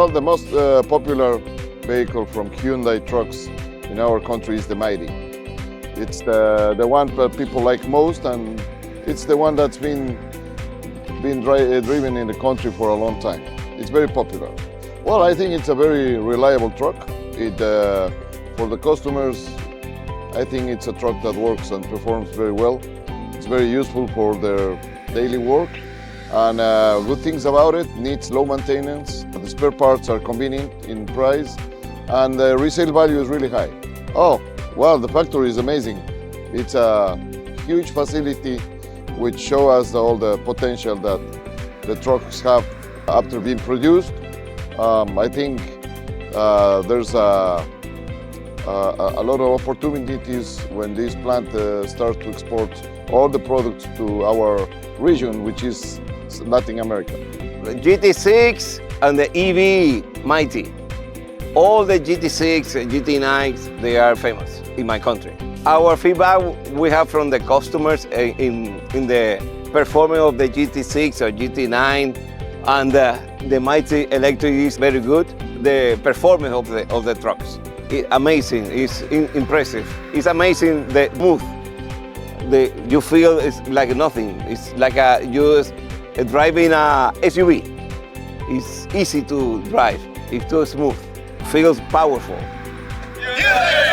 Well, the most popular vehicle from Hyundai trucks in our country is the Mighty. It's the one that people like most, and it's the one that's been driven in the country for a long time. It's very popular. Well, I think it's a very reliable truck. For the customers, I think it's a truck that works and performs very well. It's very useful for their daily work. And good things about it, needs low maintenance. The spare parts are convenient in price, and the resale value is really high. Oh, well, the factory is amazing. It's a huge facility which shows us all the potential that the trucks have after being produced. I think there's a lot of opportunities when this plant starts to export all the products to our region, which is Latin America. The GT6 and the EV Mighty. All the GT6 and GT9s, they are famous in my country. Our feedback we have from the customers in the performance of the GT6 or GT9 and the Mighty Electric is very good. The performance of the trucks is amazing, it's impressive. It's amazing the move. You feel it's like nothing. It's like you driving a SUV. It's easy to drive. It's too smooth. Feels powerful. Yeah!